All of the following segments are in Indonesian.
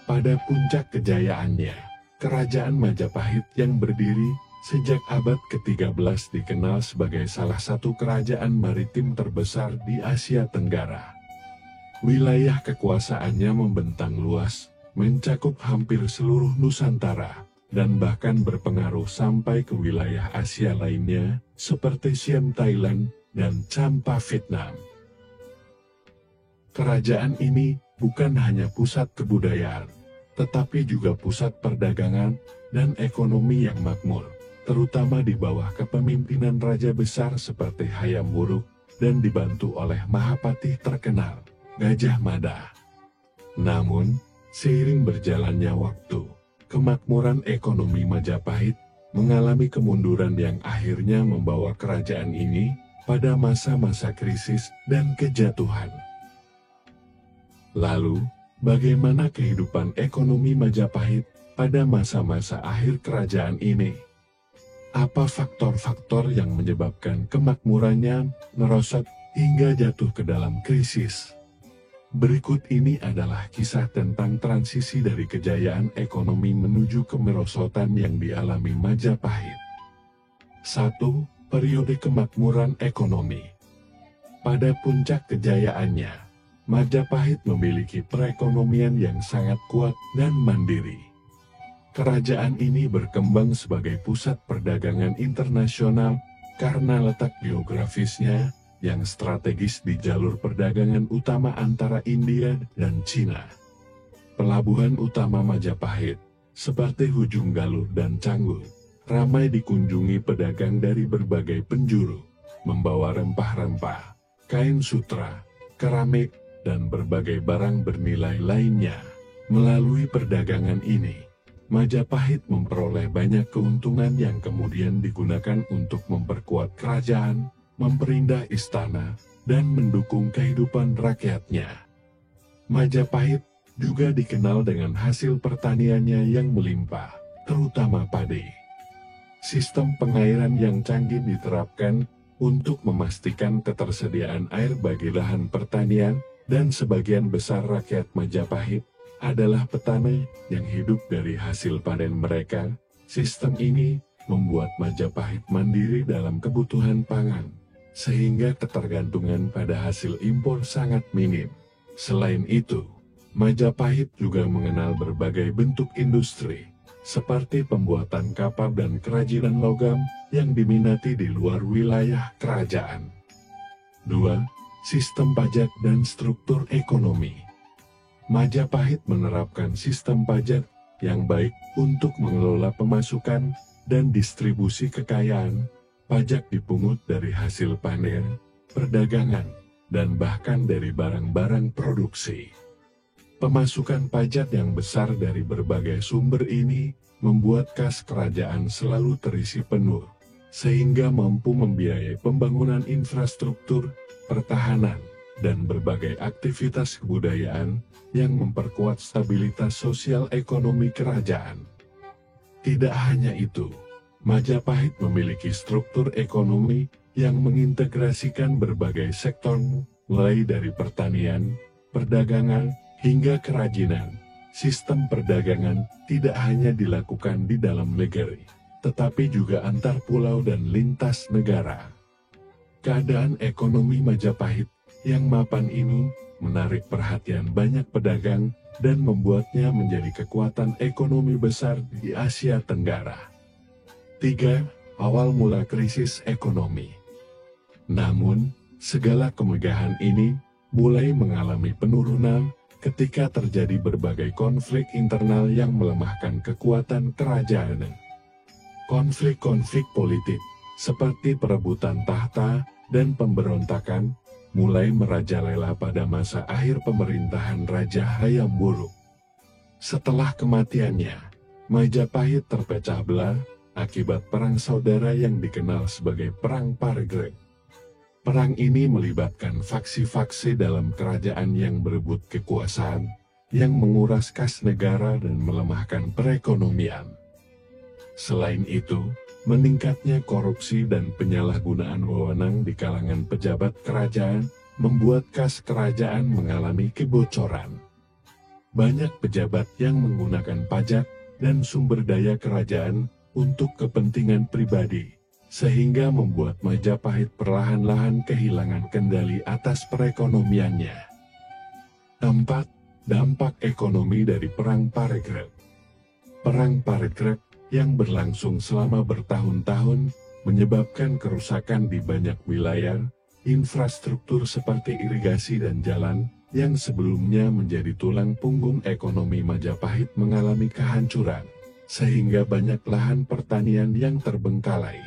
Pada puncak kejayaannya, Kerajaan Majapahit yang berdiri sejak abad ke-13 dikenal sebagai salah satu kerajaan maritim terbesar di Asia Tenggara. Wilayah kekuasaannya membentang luas, mencakup hampir seluruh Nusantara, dan bahkan berpengaruh sampai ke wilayah Asia lainnya, seperti Siam Thailand dan Champa Vietnam. Kerajaan ini bukan hanya pusat kebudayaan, tetapi juga pusat perdagangan dan ekonomi yang makmur, terutama di bawah kepemimpinan raja besar seperti Hayam Wuruk dan dibantu oleh Mahapatih terkenal, Gajah Mada. Namun, seiring berjalannya waktu, kemakmuran ekonomi Majapahit mengalami kemunduran yang akhirnya membawa kerajaan ini pada masa-masa krisis dan kejatuhan. Lalu, bagaimana kehidupan ekonomi Majapahit pada masa-masa akhir kerajaan ini? Apa faktor-faktor yang menyebabkan kemakmurannya merosot hingga jatuh ke dalam krisis? Berikut ini adalah kisah tentang transisi dari kejayaan ekonomi menuju kemerosotan yang dialami Majapahit. 1. Periode kemakmuran ekonomi. Pada puncak kejayaannya, Majapahit memiliki perekonomian yang sangat kuat dan mandiri. Kerajaan ini berkembang sebagai pusat perdagangan internasional karena letak geografisnya yang strategis di jalur perdagangan utama antara India dan Cina. Pelabuhan utama Majapahit, seperti Ujung Galuh dan Canggu, ramai dikunjungi pedagang dari berbagai penjuru, membawa rempah-rempah, kain sutra, keramik, dan berbagai barang bernilai lainnya. Melalui perdagangan ini, Majapahit memperoleh banyak keuntungan yang kemudian digunakan untuk memperkuat kerajaan, memperindah istana, dan mendukung kehidupan rakyatnya. Majapahit juga dikenal dengan hasil pertaniannya yang melimpah, terutama padi. Sistem pengairan yang canggih diterapkan untuk memastikan ketersediaan air bagi lahan pertanian, dan sebagian besar rakyat Majapahit adalah petani yang hidup dari hasil panen mereka. Sistem ini membuat Majapahit mandiri dalam kebutuhan pangan, sehingga ketergantungan pada hasil impor sangat minim. Selain itu, Majapahit juga mengenal berbagai bentuk industri, seperti pembuatan kapal dan kerajinan logam yang diminati di luar wilayah kerajaan. 2. Sistem pajak dan struktur ekonomi. Majapahit menerapkan sistem pajak yang baik untuk mengelola pemasukan dan distribusi kekayaan. Pajak dipungut dari hasil panen, perdagangan, dan bahkan dari barang-barang produksi. Pemasukan pajak yang besar dari berbagai sumber ini membuat kas kerajaan selalu terisi penuh, sehingga mampu membiayai pembangunan infrastruktur, pertahanan, dan berbagai aktivitas kebudayaan yang memperkuat stabilitas sosial ekonomi kerajaan. Tidak hanya itu, Majapahit memiliki struktur ekonomi yang mengintegrasikan berbagai sektor, mulai dari pertanian, perdagangan, hingga kerajinan. Sistem perdagangan tidak hanya dilakukan di dalam negeri, tetapi juga antar pulau dan lintas negara. Keadaan ekonomi Majapahit yang mapan ini menarik perhatian banyak pedagang dan membuatnya menjadi kekuatan ekonomi besar di Asia Tenggara. 3. Awal mula krisis ekonomi. Namun, segala kemegahan ini mulai mengalami penurunan ketika terjadi berbagai konflik internal yang melemahkan kekuatan kerajaan. Konflik-konflik politik, seperti perebutan tahta dan pemberontakan, mulai merajalela pada masa akhir pemerintahan Raja Hayam Wuruk. Setelah kematiannya, Majapahit terpecah belah akibat perang saudara yang dikenal sebagai Perang Pargreg. Perang ini melibatkan faksi-faksi dalam kerajaan yang berebut kekuasaan, yang menguras kas negara dan melemahkan perekonomian. Selain itu, meningkatnya korupsi dan penyalahgunaan wewenang di kalangan pejabat kerajaan membuat kas kerajaan mengalami kebocoran. banyak pejabat yang menggunakan pajak dan sumber daya kerajaan untuk kepentingan pribadi, sehingga membuat Majapahit perlahan-lahan kehilangan kendali atas perekonomiannya. 4. Dampak ekonomi dari Perang Parekrek. Perang Parekrek yang berlangsung selama bertahun-tahun menyebabkan kerusakan di banyak wilayah. Infrastruktur seperti irigasi dan jalan yang sebelumnya menjadi tulang punggung ekonomi Majapahit mengalami kehancuran, sehingga banyak lahan pertanian yang terbengkalai.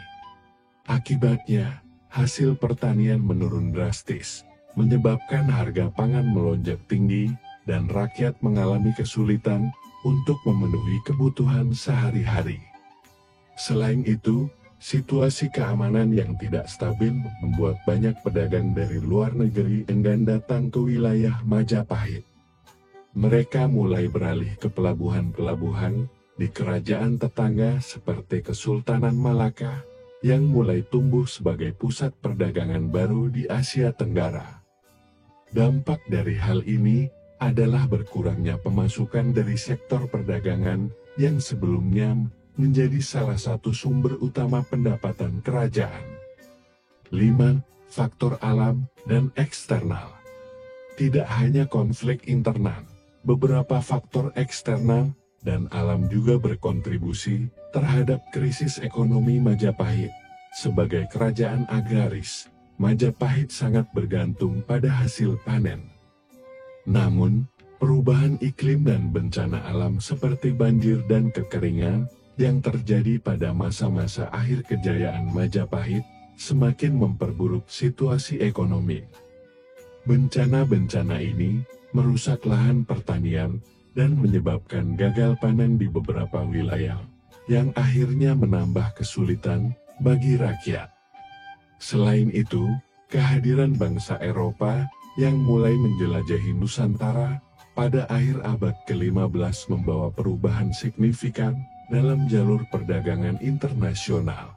Akibatnya, hasil pertanian menurun drastis, menyebabkan harga pangan melonjak tinggi, dan rakyat mengalami kesulitan untuk memenuhi kebutuhan sehari-hari. Selain itu, situasi keamanan yang tidak stabil membuat banyak pedagang dari luar negeri enggan datang ke wilayah Majapahit. Mereka mulai beralih ke pelabuhan-pelabuhan di kerajaan tetangga seperti Kesultanan Malaka, yang mulai tumbuh sebagai pusat perdagangan baru di Asia Tenggara. Dampak dari hal ini adalah berkurangnya pemasukan dari sektor perdagangan yang sebelumnya menjadi salah satu sumber utama pendapatan kerajaan. 5. Faktor alam dan eksternal. Tidak hanya konflik internal, beberapa faktor eksternal dan alam juga berkontribusi terhadap krisis ekonomi Majapahit. Sebagai kerajaan agraris, Majapahit sangat bergantung pada hasil panen. Namun, perubahan iklim dan bencana alam seperti banjir dan kekeringan yang terjadi pada masa-masa akhir kejayaan Majapahit semakin memperburuk situasi ekonomi. Bencana-bencana ini merusak lahan pertanian dan menyebabkan gagal panen di beberapa wilayah, yang akhirnya menambah kesulitan bagi rakyat. Selain itu, kehadiran bangsa Eropa yang mulai menjelajahi Nusantara pada akhir abad ke-15 membawa perubahan signifikan dalam jalur perdagangan internasional.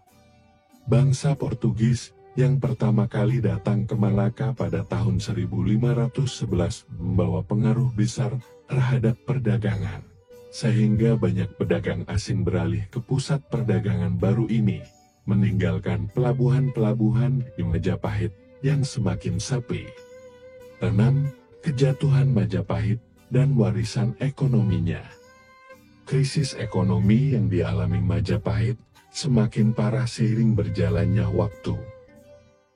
Bangsa Portugis yang pertama kali datang ke Malaka pada tahun 1511 membawa pengaruh besar terhadap perdagangan, sehingga banyak pedagang asing beralih ke pusat perdagangan baru ini, meninggalkan pelabuhan-pelabuhan di Majapahit yang semakin sepi. 6. Kejatuhan Majapahit dan warisan ekonominya. Krisis ekonomi yang dialami Majapahit semakin parah seiring berjalannya waktu.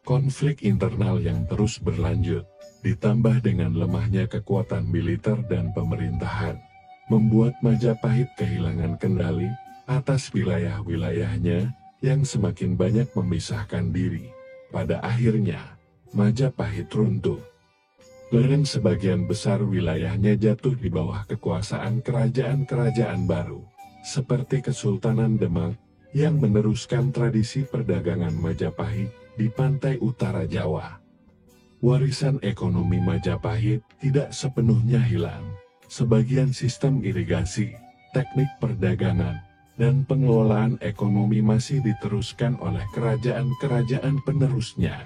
Konflik internal yang terus berlanjut, ditambah dengan lemahnya kekuatan militer dan pemerintahan, membuat Majapahit kehilangan kendali atas wilayah-wilayahnya yang semakin banyak memisahkan diri. Pada akhirnya, Majapahit runtuh. Dan sebagian besar wilayahnya jatuh di bawah kekuasaan kerajaan-kerajaan baru, seperti Kesultanan Demak, yang meneruskan tradisi perdagangan Majapahit di pantai utara Jawa. Warisan ekonomi Majapahit tidak sepenuhnya hilang. Sebagian sistem irigasi, teknik perdagangan, dan pengelolaan ekonomi masih diteruskan oleh kerajaan-kerajaan penerusnya.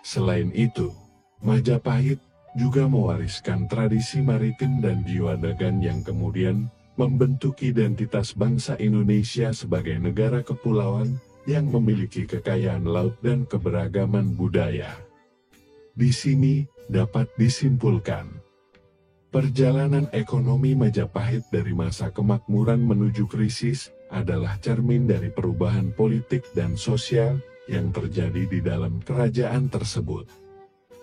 Selain itu, Majapahit juga mewariskan tradisi maritim dan jiwa dagang yang kemudian membentuk identitas bangsa Indonesia sebagai negara kepulauan yang memiliki kekayaan laut dan keberagaman budaya. Di sini dapat disimpulkan, perjalanan ekonomi Majapahit dari masa kemakmuran menuju krisis adalah cermin dari perubahan politik dan sosial yang terjadi di dalam kerajaan tersebut.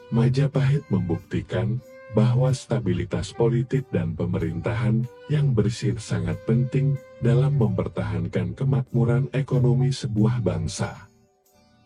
Majapahit membuktikan bahwa stabilitas politik dan pemerintahan yang bersih sangat penting dalam mempertahankan kemakmuran ekonomi sebuah bangsa.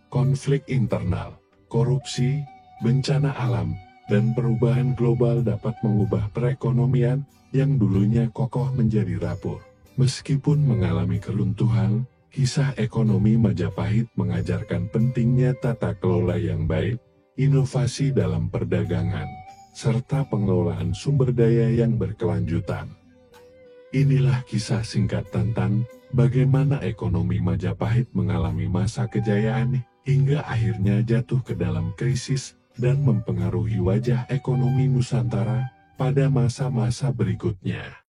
Konflik internal, korupsi, bencana alam, dan perubahan global dapat mengubah perekonomian yang dulunya kokoh menjadi rapuh. Meskipun mengalami keruntuhan, kisah ekonomi Majapahit mengajarkan pentingnya tata kelola yang baik, inovasi dalam perdagangan, serta pengelolaan sumber daya yang berkelanjutan. Inilah kisah singkat tentang bagaimana ekonomi Majapahit mengalami masa kejayaan hingga akhirnya jatuh ke dalam krisis dan mempengaruhi wajah ekonomi Nusantara pada masa-masa berikutnya.